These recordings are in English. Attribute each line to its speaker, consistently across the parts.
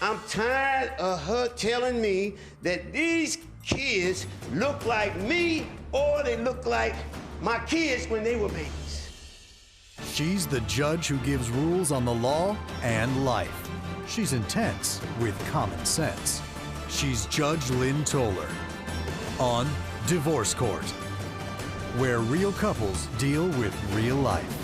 Speaker 1: I'm tired of her telling me that these kids look like me or they look like my kids when they were babies.
Speaker 2: She's the judge who gives rules on the law and life. She's intense with common sense. She's Judge Lynn Toller on Divorce Court, where real couples deal with real life.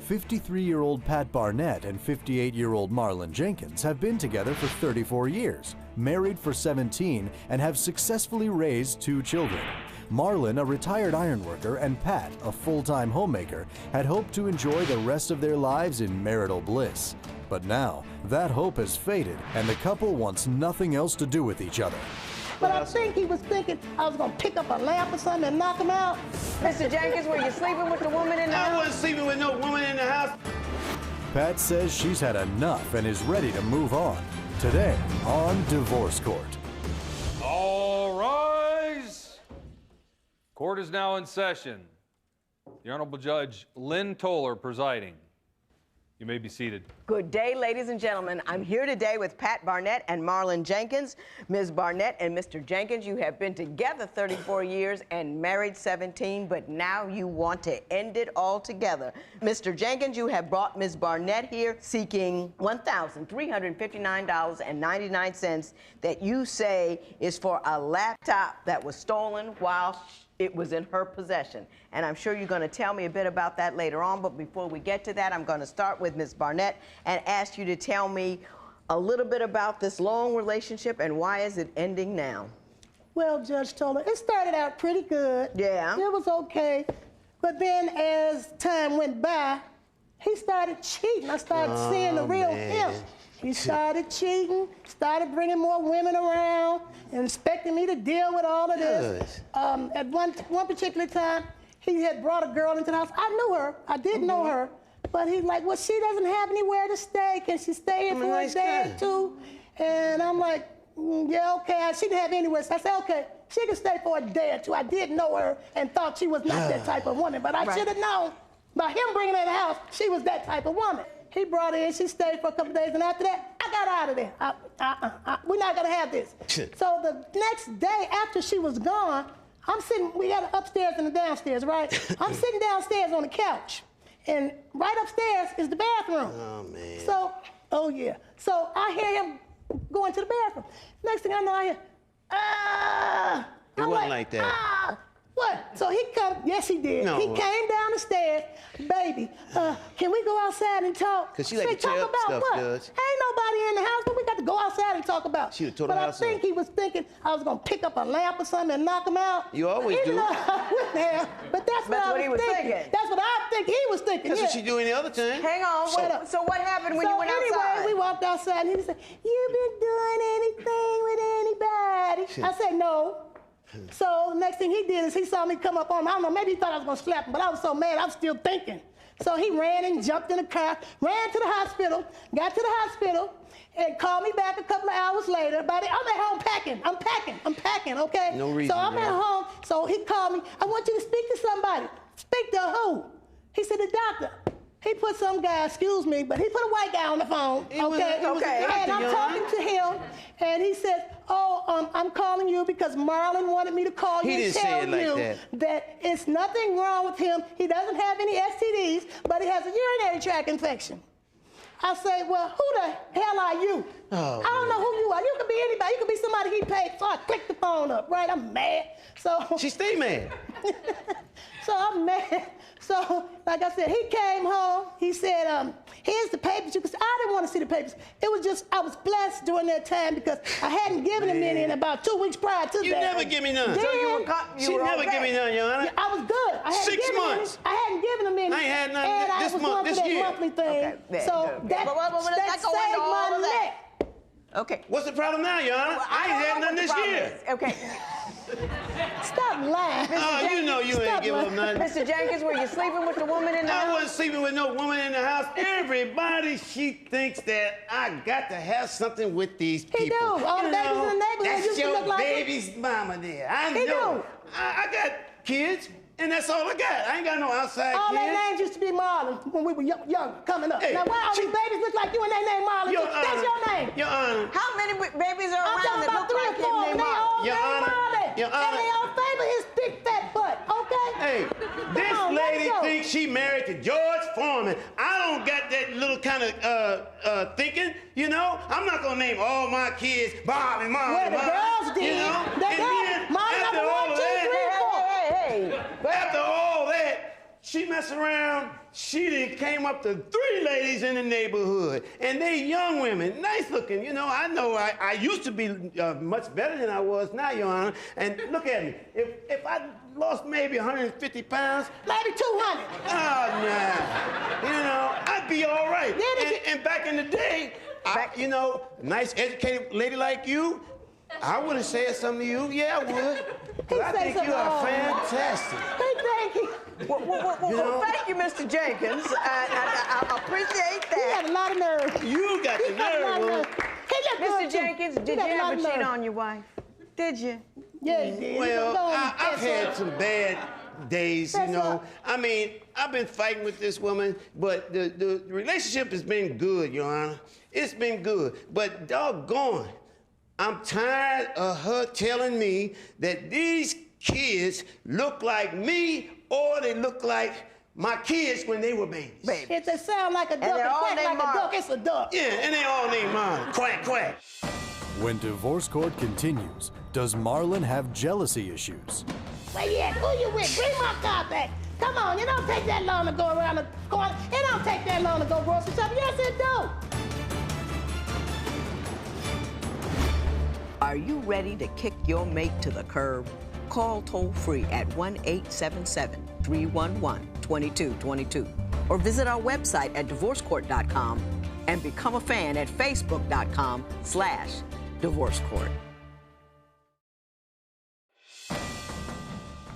Speaker 2: 53-year-old Pat Barnett and 58-year-old Marlon Jenkins have been together for 34 years, married for 17, and have successfully raised 2 children. Marlon, a retired ironworker, and Pat, a full-time homemaker, had hoped to enjoy the rest of their lives in marital bliss. But now, that hope has faded, and the couple wants nothing else to do with each other.
Speaker 3: But I think he was thinking I was going to pick up a lamp or something and knock him out.
Speaker 4: Mr. Jenkins, were you sleeping with the woman in the house?
Speaker 1: I wasn't sleeping with no woman in the house.
Speaker 2: Pat says she's had enough and is ready to move on. Today on Divorce Court.
Speaker 5: All rise. Court is now in session. The Honorable Judge Lynn Toller presiding. You may be seated.
Speaker 4: Good day, ladies and gentlemen. I'm here today with Pat Barnett and Marlon Jenkins. Ms. Barnett and Mr. Jenkins, you have been together 34 years and married 17, but now you want to end it all together. Mr. Jenkins, you have brought Ms. Barnett here seeking $1,359.99 that you say is for a laptop that was stolen while it was in her possession. And I'm sure you're going to tell me a bit about that later on, but before we get to that, I'm going to start with Ms. Barnett and ask you to tell me a little bit about this long relationship and why is it ending now?
Speaker 3: Well, Judge Toller, it started out pretty good.
Speaker 4: Yeah.
Speaker 3: It was okay. But then as time went by, he started cheating. I started seeing the real him. He started cheating, started bringing more women around, and expecting me to deal with all of this. At one particular time, he had brought a girl into the house. I knew her. I did know her. But he's like, well, she doesn't have anywhere to stay. Can she stay here for a day or two? And I'm like, yeah, okay. She didn't have anywhere. So I said, okay, she can stay for a day or two. I did know her and thought she was not that type of woman. But I should have known by him bringing her in the house, she was that type of woman. He brought her in, she stayed for a couple days, and after that, I got out of there. We're not gonna have this. So the next day after she was gone, I'm sitting, we got an upstairs and a downstairs, right? I'm sitting downstairs on the couch, and right upstairs is the bathroom.
Speaker 1: Oh, man.
Speaker 3: So, oh yeah. So I hear him going to the bathroom. Next thing I know, I hear,
Speaker 1: It wasn't like that.
Speaker 3: What? So he come, yes he did.
Speaker 1: No.
Speaker 3: He came down the stairs, baby, can we go outside and talk?
Speaker 1: Cause she like to tear up stuff,
Speaker 3: what?
Speaker 1: Judge.
Speaker 3: Ain't nobody in the house, but we got to go outside and talk about.
Speaker 1: She tore the
Speaker 3: but
Speaker 1: house
Speaker 3: I think
Speaker 1: up.
Speaker 3: he was thinking I was gonna pick up a lamp or something and knock him out.
Speaker 1: You always
Speaker 3: Even
Speaker 1: do.
Speaker 3: though I wouldn't have, but that's what
Speaker 4: he was thinking.
Speaker 3: That's what I think he was thinking.
Speaker 1: That's
Speaker 3: yeah.
Speaker 1: what she do any other time.
Speaker 4: Hang on. So what happened when you went outside?
Speaker 3: So anyway, we walked outside and he said, you been doing anything with anybody? I said, no. So the next thing he did is he saw me come up on him. I don't know, maybe he thought I was gonna slap him, but I was so mad, I was still thinking. So he ran and jumped in the car, ran to the hospital, got to the hospital, and called me back a couple of hours later. I'm at home packing. I'm packing, okay?
Speaker 1: No reason.
Speaker 3: So I'm at home, so he called me, I want you to speak to somebody. Speak to who? He said, the doctor. He put some guy, excuse me, but he put a white guy on the phone, okay? And I'm talking to him, and he said, I'm calling you because Marlon wanted me to call you and tell you that it's nothing wrong with him. He doesn't have any STDs, but he has a urinary tract infection. I say, well, who the hell are you? I don't know who you are. You could be anybody. You could be somebody he paid. So I clicked the phone up, right? I'm mad. So
Speaker 1: She stay mad.
Speaker 3: So I'm mad. So, like I said, he came home. He said, here's the papers. I didn't want to see the papers. It was just, I was blessed during that time because I hadn't given him any in about 2 weeks prior to that.
Speaker 1: You never give me none.
Speaker 3: Then,
Speaker 1: She never give me none, Your Honor.
Speaker 3: Yeah, I was good. I hadn't
Speaker 1: 6 months.
Speaker 3: I hadn't given him any.
Speaker 1: I ain't had none
Speaker 3: and
Speaker 1: this
Speaker 3: I was
Speaker 1: month,
Speaker 3: going
Speaker 1: this
Speaker 3: through that
Speaker 1: year.
Speaker 3: monthly thing.
Speaker 4: Okay,
Speaker 3: so that saved my neck.
Speaker 4: Okay.
Speaker 1: What's the problem now, Your Honor? I ain't had none this year.
Speaker 4: Okay.
Speaker 3: Stop lying.
Speaker 1: Oh, you know you ain't give up nothing.
Speaker 4: Mr. Jenkins, were you sleeping with the woman in the house?
Speaker 1: I wasn't sleeping with no woman in the house. Everybody, she thinks that I got to have something with these people.
Speaker 3: He do. All the babies in the neighborhood
Speaker 1: That's
Speaker 3: used to
Speaker 1: your
Speaker 3: look like
Speaker 1: baby's mama there. I
Speaker 3: He
Speaker 1: know.
Speaker 3: do.
Speaker 1: I got kids. And that's all I got. I ain't got no outside
Speaker 3: All
Speaker 1: kids.
Speaker 3: their names used to be Marlon when we were young coming up.
Speaker 1: Hey,
Speaker 3: now, why all these babies look like you and they name Marlon?
Speaker 1: Your
Speaker 3: That's
Speaker 1: Honor,
Speaker 3: your name.
Speaker 1: Your Honor.
Speaker 4: How many babies are
Speaker 3: I'm
Speaker 4: around
Speaker 3: talking
Speaker 4: that
Speaker 3: about
Speaker 4: look
Speaker 3: 3
Speaker 4: like
Speaker 3: or 4.
Speaker 4: him named
Speaker 3: They all
Speaker 4: Marlon?
Speaker 1: Your
Speaker 3: named
Speaker 1: Honor,
Speaker 3: Marlon.
Speaker 1: Your
Speaker 3: And
Speaker 1: Honor.
Speaker 3: they all favor his big fat butt, okay?
Speaker 1: Hey, this
Speaker 3: on, let's
Speaker 1: lady
Speaker 3: go.
Speaker 1: thinks she married to George Foreman. I don't got that little kind of thinking, you know? I'm not gonna name all my kids Marlon.
Speaker 3: Well, the girls did.
Speaker 1: You know?
Speaker 3: The
Speaker 1: And
Speaker 3: girls,
Speaker 1: then,
Speaker 3: Marlon
Speaker 1: after
Speaker 3: number
Speaker 1: all
Speaker 3: 1,
Speaker 1: of
Speaker 3: 2, 3,
Speaker 1: that,
Speaker 3: 4.
Speaker 1: after all that, she messed around. She done came up to 3 ladies in the neighborhood, and they young women, nice looking. You know I used to be much better than I was now, Your Honor. And look at me. If I lost maybe 150 pounds,
Speaker 3: Maybe 200.
Speaker 1: oh, nah. You know, I'd be all right. And back in the day, you know, nice educated lady like you, I would have said something to you. Yeah, I would. But I think you are fantastic.
Speaker 3: Thank you.
Speaker 4: Well, thank you, Mr. Jenkins. I appreciate
Speaker 3: He
Speaker 4: that.
Speaker 3: had a lot of nerve.
Speaker 1: You got the
Speaker 3: He got a lot
Speaker 1: nerve,
Speaker 3: of
Speaker 1: woman.
Speaker 3: nerve. He looked
Speaker 4: Mr.
Speaker 3: good, too.
Speaker 4: Jenkins,
Speaker 3: He
Speaker 4: did
Speaker 3: got
Speaker 4: you
Speaker 3: a lot
Speaker 4: ever
Speaker 3: of
Speaker 4: cheat
Speaker 3: nerve.
Speaker 4: on your wife? Did you?
Speaker 3: Yeah, he did.
Speaker 1: Well,
Speaker 3: Go on,
Speaker 1: I've
Speaker 3: yes,
Speaker 1: had
Speaker 3: sir.
Speaker 1: some bad days, you
Speaker 3: That's
Speaker 1: know.
Speaker 3: all.
Speaker 1: I mean, I've been fighting with this woman, but the relationship has been good, Your Honor. It's been good. But doggone, I'm tired of her telling me that these kids look like me or they look like my kids when they were babies.
Speaker 4: Baby.
Speaker 3: If they sound like a duck
Speaker 4: they're
Speaker 3: and
Speaker 4: all
Speaker 3: quack
Speaker 4: named
Speaker 3: like a
Speaker 4: Marlon.
Speaker 3: duck, it's a duck.
Speaker 1: Yeah, and they all named Marlon. Quack, quack.
Speaker 2: When divorce court continues, does Marlon have jealousy issues?
Speaker 3: Where you at? Who you with? Bring my car back. Come on, it don't take that long to go around the corner. It don't take that long to go grocery shopping. Yes, it do.
Speaker 4: Are you ready to kick your mate to the curb? Call toll-free at 1-877-311-2222 or visit our website at divorcecourt.com and become a fan at facebook.com/divorcecourt.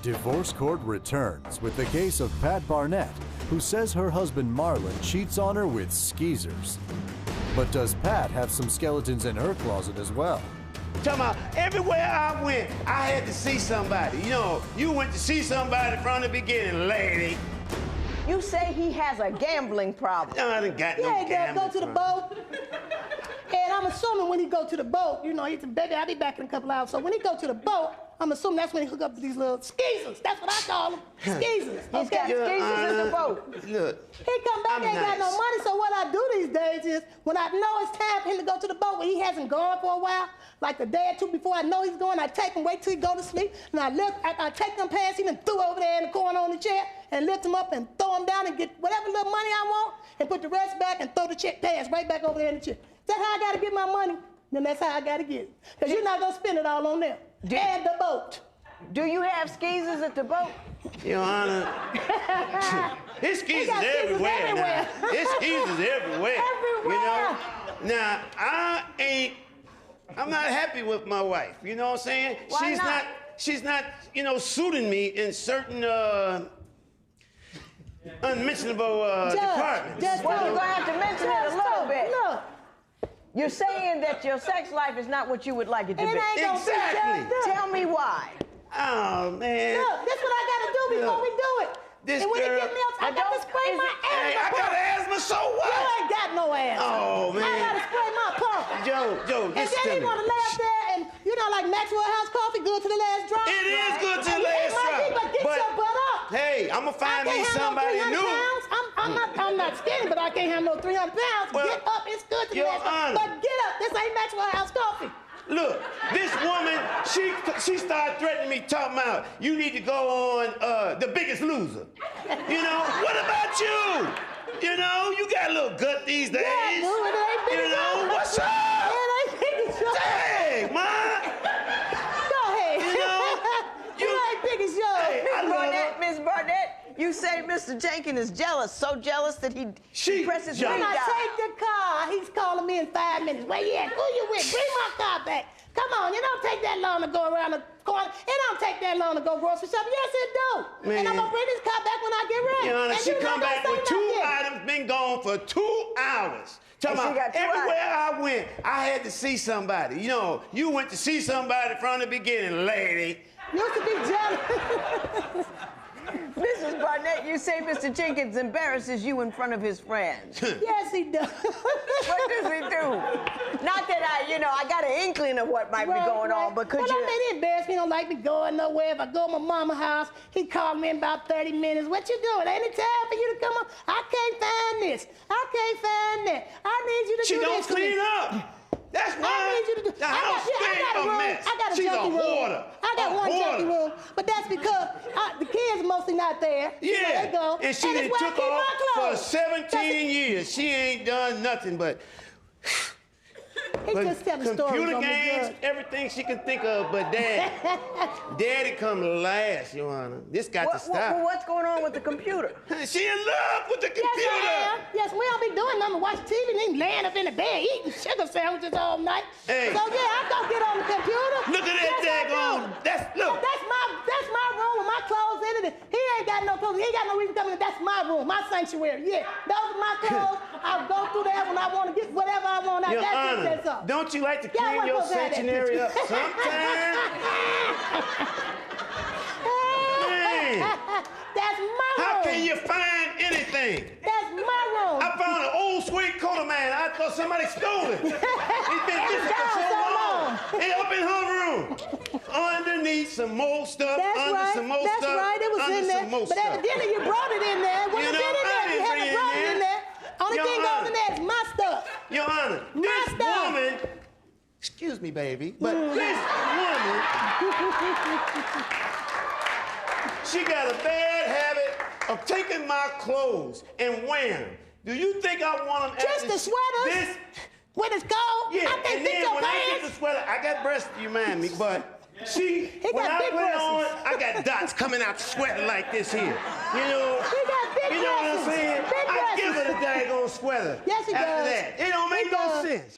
Speaker 2: Divorce Court returns with the case of Pat Barnett, who says her husband Marlon cheats on her with skeezers. But does Pat have some skeletons in her closet as well?
Speaker 1: Talking about everywhere I went, I had to see somebody. You know, you went to see somebody from the beginning, lady.
Speaker 4: You say he has a gambling problem.
Speaker 1: No, I done got no
Speaker 3: Yeah, he does.
Speaker 1: gambling
Speaker 3: Go to the
Speaker 1: problem.
Speaker 3: boat. And I'm assuming when he go to the boat, you know, he said, baby, I'll be back in a couple hours. So when he go to the boat, I'm assuming that's when he hook up to these little skeezers. That's what I call them. Skeezers.
Speaker 4: He's got
Speaker 3: Okay?
Speaker 4: skeezers in the boat.
Speaker 1: Look,
Speaker 3: He come back,
Speaker 1: I'm
Speaker 3: ain't got no
Speaker 1: nice.
Speaker 3: money, so what I do these days is, when I know it's time for him to go to the boat, when he hasn't gone for a while, like a day or two before I know he's going, I take him, wait till he go to sleep, and I take him past him and throw over there in the corner on the chair, and lift him up and throw him down and get whatever little money I want, and put the rest back and throw the check pass right back over there in the chair. Is that how I gotta get my money? Then that's how I gotta get it. Because you're not gonna spend it all on them. And the boat.
Speaker 4: Do you have skeezers at the boat?
Speaker 1: Your Honor, his skeezers
Speaker 3: got skeezers
Speaker 1: everywhere
Speaker 3: everywhere.
Speaker 1: now. His skeezers everywhere. You know?
Speaker 3: Everywhere.
Speaker 1: Now, I'm not happy with my wife. You know what I'm saying?
Speaker 4: Why not?
Speaker 1: She's not, you know, suiting me in certain unmentionable departments.
Speaker 3: Judge,
Speaker 4: Well, you're gonna have to mention it a little bit.
Speaker 3: Look,
Speaker 4: You're saying that your sex life is not what you would like it to
Speaker 3: it
Speaker 4: be.
Speaker 3: ain't gonna be
Speaker 1: Exactly.
Speaker 3: Judge.
Speaker 4: Tell me why.
Speaker 1: Oh, man.
Speaker 3: Look, this what I gotta do before we do it.
Speaker 1: This
Speaker 3: and when
Speaker 1: girl-
Speaker 3: he get me up, I
Speaker 4: Now
Speaker 3: got to
Speaker 4: don't-
Speaker 3: spray my
Speaker 4: is
Speaker 3: ass.
Speaker 1: Hey, I got asthma, so
Speaker 3: You
Speaker 1: what?
Speaker 3: ain't got no ass.
Speaker 1: Oh, man.
Speaker 3: I gotta spray my pump.
Speaker 1: Joe,
Speaker 3: And
Speaker 1: listen
Speaker 3: then
Speaker 1: to
Speaker 3: he
Speaker 1: me.
Speaker 3: wanna lay up there and, you know, like Maxwell House coffee, good to the last drop.
Speaker 1: It is good to the
Speaker 3: And
Speaker 1: last
Speaker 3: it might be,
Speaker 1: drop.
Speaker 3: But get your butt up.
Speaker 1: Hey, I'm gonna
Speaker 3: I
Speaker 1: find me
Speaker 3: can't have
Speaker 1: somebody
Speaker 3: no 300
Speaker 1: new.
Speaker 3: pounds. I'm not skinny, but I can't have no 300 pounds.
Speaker 1: Well,
Speaker 3: Get up, it's good to the
Speaker 1: Your
Speaker 3: last drop.
Speaker 1: Honor.
Speaker 3: But get up, this ain't Maxwell House coffee.
Speaker 1: Look, this woman, she started threatening me, talking about you need to go on The Biggest Loser. You know, what about you? You know, you got a little gut these days.
Speaker 3: Yeah, dude, it ain't big
Speaker 1: You
Speaker 3: as
Speaker 1: know,
Speaker 3: yours.
Speaker 1: what's up?
Speaker 3: It ain't big as yours.
Speaker 1: Dang, man.
Speaker 3: Go ahead.
Speaker 1: You know,
Speaker 3: you ain't big as yours.
Speaker 1: Hey, I love her.
Speaker 4: Miss Barnett, you say Mr. Jenkins is jealous, so jealous that he presses
Speaker 1: jealous.
Speaker 3: When I
Speaker 4: red dot.
Speaker 3: take the car, he's calling me in 5 minutes. Where you at? Who you with? Bring my car back. Come on, it don't take that long to go around the corner. It don't take that long to go grocery shopping. Yes, it do.
Speaker 1: Man.
Speaker 3: And I'm gonna bring this car back when I get ready.
Speaker 1: Your Honor,
Speaker 3: And
Speaker 1: she
Speaker 3: you
Speaker 1: come
Speaker 3: not
Speaker 1: back
Speaker 3: gonna
Speaker 1: with
Speaker 3: say
Speaker 1: 2
Speaker 3: nothing.
Speaker 1: items, been gone for 2 hours. Talking
Speaker 4: And she
Speaker 1: about
Speaker 4: got 2
Speaker 1: everywhere I went, I had to see somebody. You know, you went to see somebody from the beginning, lady.
Speaker 3: You used to be jealous.
Speaker 4: Mrs. Barnett, you say Mr. Jenkins embarrasses you in front of his friends.
Speaker 3: Yes, he does.
Speaker 4: What does he do? Not that I got an inkling of what might be going on, but could you?
Speaker 3: I mean, he embarrassed me. He don't like me going nowhere. If I go to my mama's house, he called me in about 30 minutes. What you doing? Ain't it time for you to come on? I can't find this. I can't find that. I need you to
Speaker 1: She
Speaker 3: do
Speaker 1: don't
Speaker 3: this.
Speaker 1: clean up. That's why
Speaker 3: I need you to do.
Speaker 1: the house stay a mess.
Speaker 3: I got a
Speaker 1: She's
Speaker 3: junkie
Speaker 1: a
Speaker 3: room.
Speaker 1: hoarder.
Speaker 3: I got one junkie
Speaker 1: hoarder.
Speaker 3: room, but that's because the kids are mostly not there.
Speaker 1: Yeah,
Speaker 3: They go.
Speaker 1: and she
Speaker 3: that's
Speaker 1: done
Speaker 3: why I
Speaker 1: took
Speaker 3: keep my
Speaker 1: off for
Speaker 3: clothes.
Speaker 1: 17 years. She ain't done nothing but
Speaker 3: He just telling stories
Speaker 1: computer
Speaker 3: on me
Speaker 1: games,
Speaker 3: good.
Speaker 1: everything she can think of, but Daddy come last, Your Honor. This got to stop.
Speaker 4: What's going on with the computer?
Speaker 1: She in love with the computer.
Speaker 3: Yes, I am. Yes, we don't be doing nothing but watch TV and then laying up in the bed eating sugar sandwiches all night.
Speaker 1: Hey.
Speaker 3: So yeah, I go get on the computer.
Speaker 1: Look at that daggone. Look.
Speaker 3: That's my room with my clothes in it. He ain't got no clothes. He ain't got no reason to come in. That's my room, my sanctuary. Yeah, those are my clothes. I'll go through there when I want to get whatever I want out.
Speaker 1: Your Honor,
Speaker 3: That's all.
Speaker 1: don't you like to
Speaker 3: Yeah,
Speaker 1: clean
Speaker 3: what
Speaker 1: your
Speaker 3: goes out that
Speaker 1: sanctuary up
Speaker 3: picture?
Speaker 1: sometime? Man,
Speaker 3: That's my room.
Speaker 1: how can you find anything?
Speaker 3: That's my room.
Speaker 1: I found an old suede coat of mine. I thought somebody stole it. It's been missing for so long. It's up in her room. Underneath some more stuff.
Speaker 3: That's
Speaker 1: under
Speaker 3: right.
Speaker 1: some more
Speaker 3: That's
Speaker 1: stuff.
Speaker 3: right. It was
Speaker 1: under
Speaker 3: in there.
Speaker 1: some more
Speaker 3: But
Speaker 1: stuff.
Speaker 3: evidently you brought it in there. It wouldn't have been in there if you hadn't brought it in there. Only
Speaker 1: Your
Speaker 3: thing goes
Speaker 1: Honor.
Speaker 3: in there is my stuff.
Speaker 1: Your Honor, this
Speaker 3: stuff.
Speaker 1: woman, excuse me, baby, but this woman, she got a bad habit of taking my clothes and wearing them. Do you think I want them
Speaker 3: Just the sweaters?
Speaker 1: This,
Speaker 3: When it's cold,
Speaker 1: yeah,
Speaker 3: I can't
Speaker 1: and
Speaker 3: fit
Speaker 1: then
Speaker 3: your
Speaker 1: when I get
Speaker 3: pants.
Speaker 1: the sweater, I got breasts, you mind me, but when
Speaker 3: got
Speaker 1: I
Speaker 3: big
Speaker 1: put it on,
Speaker 3: breasts.
Speaker 1: I got dots coming out sweating like this here. You know?
Speaker 3: He got big
Speaker 1: You know what I'm
Speaker 3: breasts.
Speaker 1: saying?
Speaker 3: Big
Speaker 1: I give her
Speaker 3: breasts.
Speaker 1: the daggone sweater.
Speaker 3: Yes, he
Speaker 1: after
Speaker 3: does.
Speaker 1: that. It don't make
Speaker 3: He
Speaker 1: no
Speaker 3: does.
Speaker 1: sense.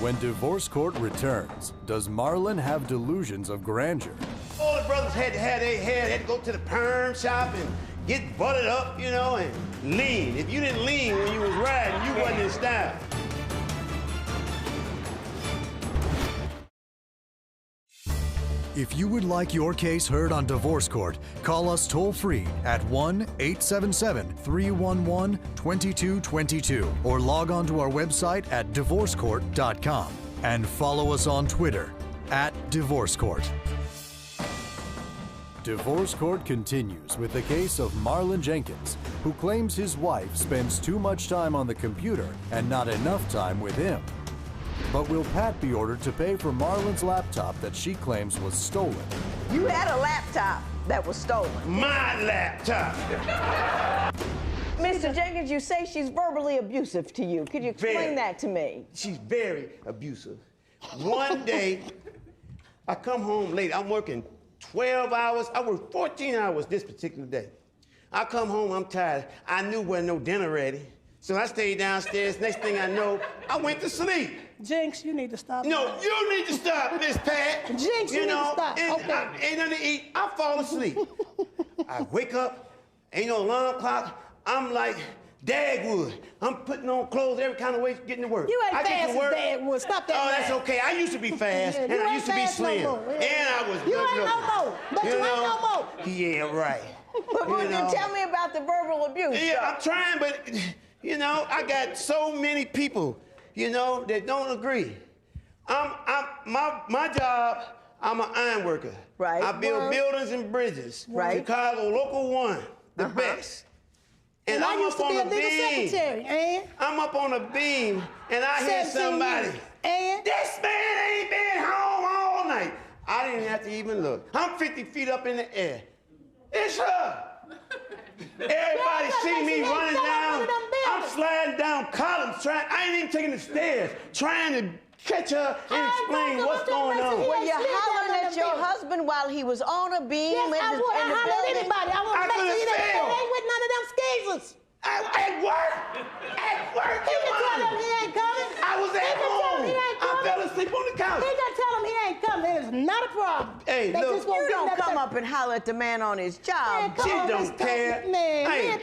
Speaker 2: When divorce court returns, does Marlon have delusions of grandeur?
Speaker 1: All the brothers had to have their hair, they had to go to the perm shop and get buttered up, you know, and lean. If you didn't lean when you was riding, you wasn't in style.
Speaker 2: If you would like your case heard on Divorce Court, call us toll-free at 1-877-311-2222 or log on to our website at divorcecourt.com and follow us on Twitter @DivorceCourt. Divorce Court continues with the case of Marlon Jenkins, who claims his wife spends too much time on the computer and not enough time with him. But will Pat be ordered to pay for Marlon's laptop that she claims was stolen?
Speaker 4: You had a laptop that was stolen.
Speaker 1: My laptop.
Speaker 4: Mr. Jenkins, you say she's verbally abusive to you. Could you explain
Speaker 1: Very.
Speaker 4: that to me?
Speaker 1: She's very abusive. One day, I come home late. I'm working 12 hours. I work 14 hours this particular day. I come home, I'm tired. I knew wasn't no dinner ready. So I stayed downstairs. Next thing I know, I went to sleep.
Speaker 3: Jinx, you need to stop.
Speaker 1: No, you need to stop, Miss Pat.
Speaker 3: Jinx, you need to stop.
Speaker 1: and
Speaker 3: Okay.
Speaker 1: ain't nothing to eat. I fall asleep. I wake up, ain't no alarm clock. I'm like Dagwood. I'm putting on clothes every kind of way to get to work.
Speaker 3: You ain't
Speaker 1: I get
Speaker 3: fast
Speaker 1: to
Speaker 3: as
Speaker 1: work.
Speaker 3: Dagwood. Stop that.
Speaker 1: Oh, that's
Speaker 3: man.
Speaker 1: okay. I used to be fast,
Speaker 3: Yeah,
Speaker 1: and
Speaker 3: you
Speaker 1: I
Speaker 3: ain't
Speaker 1: used to be
Speaker 3: fast no
Speaker 1: slim.
Speaker 3: more. Yeah.
Speaker 1: And I was
Speaker 3: You
Speaker 1: good
Speaker 3: ain't no
Speaker 1: looking.
Speaker 3: more, but you ain't no more.
Speaker 1: Yeah, right.
Speaker 4: But
Speaker 1: You know.
Speaker 4: tell me about the verbal abuse.
Speaker 1: Yeah, I'm trying, but, you know, I got so many people, you know, that don't agree. My job, I'm an iron worker.
Speaker 4: Right.
Speaker 1: I build buildings and bridges.
Speaker 4: Right.
Speaker 1: Chicago Local 1, the best.
Speaker 3: And I
Speaker 1: I'm
Speaker 3: used
Speaker 1: up
Speaker 3: to be
Speaker 1: on
Speaker 3: a
Speaker 1: the
Speaker 3: legal
Speaker 1: beam.
Speaker 3: secretary, and
Speaker 1: I'm up on a beam, and I hear
Speaker 3: 17
Speaker 1: somebody.
Speaker 3: years. And
Speaker 1: This man ain't been home all night. I didn't have to even look. I'm 50 feet up in the air. It's her. Everybody
Speaker 3: Yeah,
Speaker 1: see
Speaker 3: but
Speaker 1: me
Speaker 3: she ain't
Speaker 1: running
Speaker 3: fell out
Speaker 1: down.
Speaker 3: one of them
Speaker 1: I'm
Speaker 3: buildings.
Speaker 1: sliding down columns. I ain't even taking the stairs. Trying to catch her and explain what's going on.
Speaker 4: Were you
Speaker 3: Slid down
Speaker 4: hollering
Speaker 3: on
Speaker 4: at
Speaker 3: the
Speaker 4: your
Speaker 3: building.
Speaker 4: husband while he was on a beam
Speaker 3: yes,
Speaker 4: in
Speaker 3: I
Speaker 4: the,
Speaker 3: would.
Speaker 4: in
Speaker 3: I
Speaker 4: the
Speaker 3: holler at
Speaker 4: building?
Speaker 3: anybody. I want
Speaker 1: I
Speaker 3: to make sure
Speaker 1: could've
Speaker 3: you ain't
Speaker 1: failed.
Speaker 3: with none of them skeezers.
Speaker 1: At work? At work,
Speaker 3: He
Speaker 1: you
Speaker 3: can tell
Speaker 1: honor.
Speaker 3: him he ain't coming.
Speaker 1: I was at
Speaker 3: He can tell him
Speaker 1: home.
Speaker 3: he ain't
Speaker 1: I
Speaker 3: coming.
Speaker 1: fell asleep on the couch.
Speaker 3: He can tell him he ain't coming. It's not a problem.
Speaker 1: Hey,
Speaker 3: They
Speaker 1: look.
Speaker 3: just won't
Speaker 4: You
Speaker 3: give
Speaker 4: don't
Speaker 3: that
Speaker 4: come
Speaker 3: thing.
Speaker 4: up and holler at the man on his job.
Speaker 3: Man, come
Speaker 1: She
Speaker 3: on,
Speaker 1: don't
Speaker 3: let's talk.
Speaker 1: care.
Speaker 3: Man,
Speaker 1: Hey.
Speaker 3: man,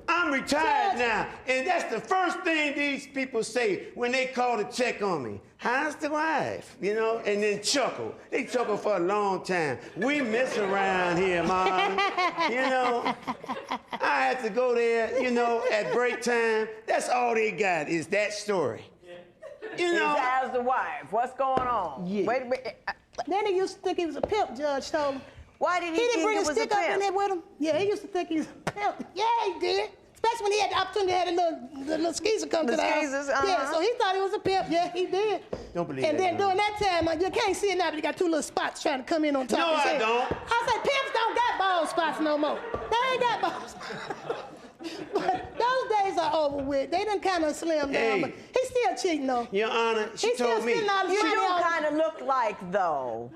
Speaker 1: I'm retired
Speaker 3: Judge.
Speaker 1: now, and that's the first thing these people say when they call to check on me. How's the wife? You know, and then chuckle. They chuckle for a long time. We miss around here, Mom. You know, I have to go there, you know, at break time. That's all they got is that story. You know.
Speaker 4: How's the wife? What's going on?
Speaker 3: Yeah.
Speaker 4: Wait a minute.
Speaker 3: Then he used to think he was a pimp, Judge told him.
Speaker 4: Why did he
Speaker 3: He didn't
Speaker 4: think
Speaker 3: bring
Speaker 4: it
Speaker 3: a
Speaker 4: was a
Speaker 3: stick up in
Speaker 4: pimp?
Speaker 3: there with him. Yeah, he used to think he was a pimp. Yeah, he did. Especially when he had the opportunity to have the little skeezer come to the house.
Speaker 4: skeezers,
Speaker 3: Yeah, so he thought he was a pimp. Yeah, he did.
Speaker 1: Don't believe
Speaker 3: And
Speaker 1: that,
Speaker 3: then
Speaker 1: no.
Speaker 3: during that time, you can't see it now, but he got two little spots trying to come in on top
Speaker 1: No,
Speaker 3: of his
Speaker 1: I
Speaker 3: head.
Speaker 1: don't.
Speaker 3: I said, pimps don't got bald spots no more. They ain't got bald spots. But those days are over with. They done kind of slimmed
Speaker 1: Hey.
Speaker 3: down, but he's still cheating though.
Speaker 1: Your Honor, she
Speaker 3: He's still
Speaker 1: told me.
Speaker 3: spending all his
Speaker 4: You
Speaker 3: money
Speaker 4: do
Speaker 3: on-
Speaker 4: kind of look like, though,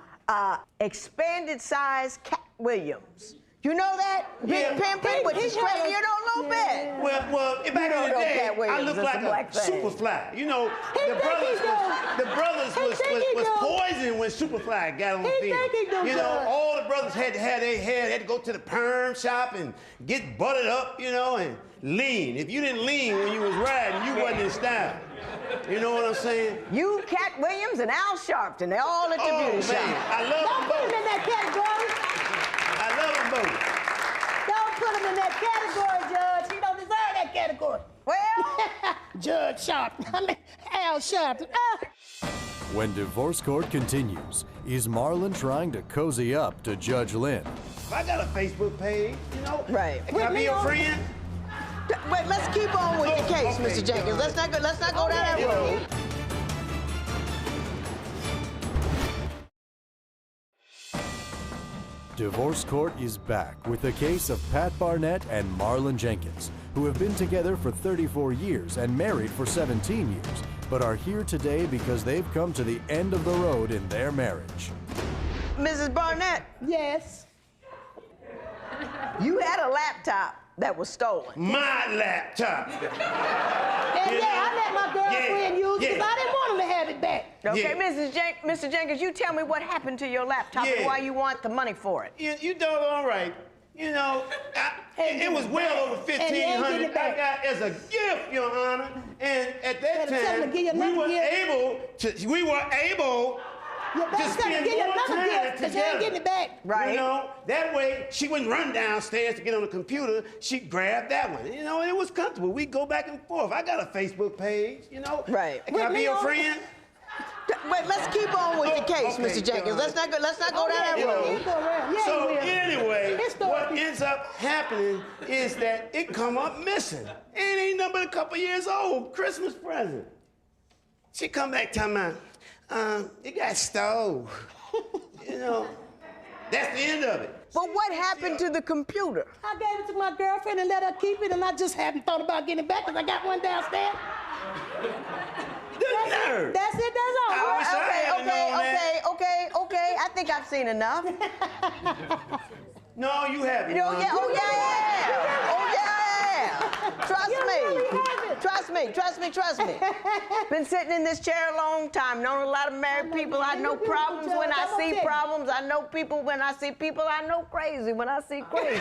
Speaker 4: expanded size Cat Williams. You know that?
Speaker 1: Yeah.
Speaker 4: Big pimpin' with the
Speaker 3: He
Speaker 4: straight,
Speaker 3: had a-
Speaker 4: you don't know
Speaker 3: Yeah.
Speaker 4: that.
Speaker 1: Well, back in
Speaker 4: don't
Speaker 1: the
Speaker 4: know
Speaker 1: day,
Speaker 4: Cat
Speaker 1: I
Speaker 4: Williams,
Speaker 1: looked
Speaker 4: that's
Speaker 1: like
Speaker 4: a black
Speaker 1: a
Speaker 4: thing.
Speaker 1: Superfly. You know,
Speaker 3: He think he
Speaker 1: the brothers
Speaker 3: He think he
Speaker 1: was
Speaker 3: do.
Speaker 1: poisoned when Superfly got on the
Speaker 3: He
Speaker 1: field.
Speaker 3: think he do
Speaker 1: You know,
Speaker 3: good.
Speaker 1: all the brothers had to have their hair, had to go to the perm shop and get buttered up, you know, and lean. If you didn't lean when you was riding, you wasn't in style. You know what I'm saying?
Speaker 4: You, Cat Williams, and Al Sharpton, they all at the
Speaker 1: Oh,
Speaker 4: beauty
Speaker 1: man,
Speaker 4: shop.
Speaker 1: I love
Speaker 3: Don't
Speaker 1: them
Speaker 3: put him
Speaker 1: both.
Speaker 3: in that category.
Speaker 1: I love them both.
Speaker 3: Don't put him in that category, Judge. He don't deserve that category.
Speaker 4: Well,
Speaker 3: Judge Sharp. I mean, Al Sharp.
Speaker 2: When divorce court continues, is Marlon trying to cozy up to Judge Lynn?
Speaker 1: I got a Facebook page, you know.
Speaker 4: Right.
Speaker 1: Can I be your friend?
Speaker 4: but let's keep on with the case,
Speaker 1: Okay,
Speaker 4: Mr. Jenkins. Let's not go down that road.
Speaker 2: Divorce court is back with the case of Pat Barnett and Marlon Jenkins, who have been together for 34 years and married for 17 years, but are here today because they've come to the end of the road in their marriage.
Speaker 4: Mrs. Barnett,
Speaker 3: Yes.
Speaker 4: you had a laptop that was stolen.
Speaker 1: My laptop.
Speaker 3: And
Speaker 1: You
Speaker 3: yeah, I
Speaker 1: know?
Speaker 3: let my girlfriend
Speaker 1: Yeah,
Speaker 3: use it because
Speaker 1: yeah.
Speaker 3: I didn't want him to have it back.
Speaker 4: Okay,
Speaker 1: Yeah.
Speaker 4: Mr. Jenkins, you tell me what happened to your laptop and
Speaker 1: Yeah.
Speaker 4: why you want the money for it.
Speaker 1: You doggone right. You know, it was well over
Speaker 3: And you ain't getting
Speaker 1: $1,500
Speaker 3: it back.
Speaker 1: I got as a gift, Your Honor. And at that
Speaker 3: Better tell him
Speaker 1: time,
Speaker 3: to give you another gift.
Speaker 1: we were able
Speaker 3: You better
Speaker 1: to
Speaker 3: tell him
Speaker 1: spend
Speaker 3: to get you
Speaker 1: more
Speaker 3: another
Speaker 1: time
Speaker 3: gift because you ain't
Speaker 1: together.
Speaker 3: getting it back.
Speaker 4: Right.
Speaker 1: You know, that way she wouldn't run downstairs to get on the computer. She'd grab that one. You know, it was comfortable. We'd go back and forth. I got a Facebook page, you know.
Speaker 4: Right.
Speaker 1: Can I
Speaker 3: With
Speaker 1: be
Speaker 3: me
Speaker 1: your
Speaker 3: on it?
Speaker 1: friend?
Speaker 4: But let's keep on with the case,
Speaker 1: Okay,
Speaker 4: Mr. Jenkins.
Speaker 1: John.
Speaker 4: Let's not go
Speaker 3: Oh,
Speaker 4: down that
Speaker 3: yeah,
Speaker 4: road.
Speaker 3: he'll go around. Yeah,
Speaker 1: So
Speaker 3: he will.
Speaker 1: anyway,
Speaker 3: His story.
Speaker 1: what ends up happening is that it come up missing. It ain't nothing but a couple years old, Christmas present. She come back talking about, it got stole. You know, that's the end of it.
Speaker 4: But what happened to the computer?
Speaker 3: I gave it to my girlfriend and let her keep it, and I just haven't thought about getting it back because I got one downstairs.
Speaker 1: The nerve.
Speaker 3: That's it, that's all.
Speaker 1: I wish I had known that.
Speaker 4: Okay. I think I've seen enough.
Speaker 1: No, you haven't.
Speaker 4: Oh,
Speaker 1: Mom.
Speaker 4: yeah. Trust
Speaker 3: You really
Speaker 4: me. Trust me. Been sitting in this chair a long time, known a lot of married people. I know problems when I see problems. I know people when I see people. I know crazy when I see crazy.
Speaker 3: You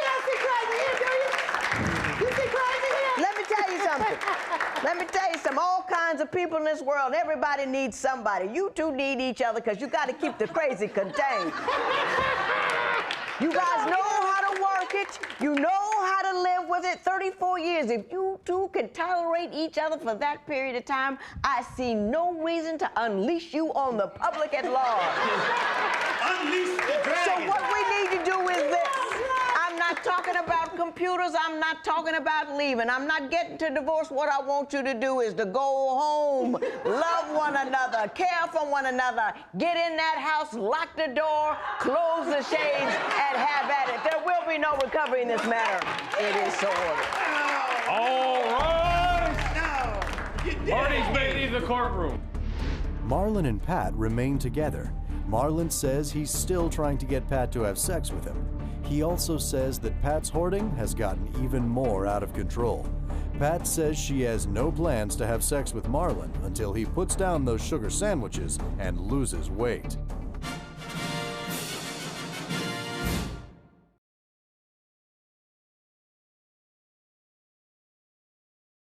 Speaker 3: don't see crazy here, do you? You see crazy here?
Speaker 4: Let me tell you something. All kinds of people in this world, everybody needs somebody. You two need each other because you got to keep the crazy contained. You guys know how to work it. You know how to live with it. 34 years. If you two can tolerate each other for that period of time, I see no reason to unleash you on the public at large.
Speaker 1: Unleash the
Speaker 4: So
Speaker 1: dragon.
Speaker 4: what we need to do is this. I'm not talking about computers. I'm not talking about leaving. I'm not getting to divorce. What I want you to do is to go home, love one another, care for one another, get in that house, lock the door, close the shades, and have at it. There will be no recovery in this matter. It is so ordered.
Speaker 5: All right.
Speaker 1: No, you did
Speaker 5: Parties
Speaker 1: it.
Speaker 5: may leave the courtroom.
Speaker 2: Marlon and Pat remain together. Marlon says he's still trying to get Pat to have sex with him. He also says that Pat's hoarding has gotten even more out of control. Pat says she has no plans to have sex with Marlon until he puts down those sugar sandwiches and loses weight.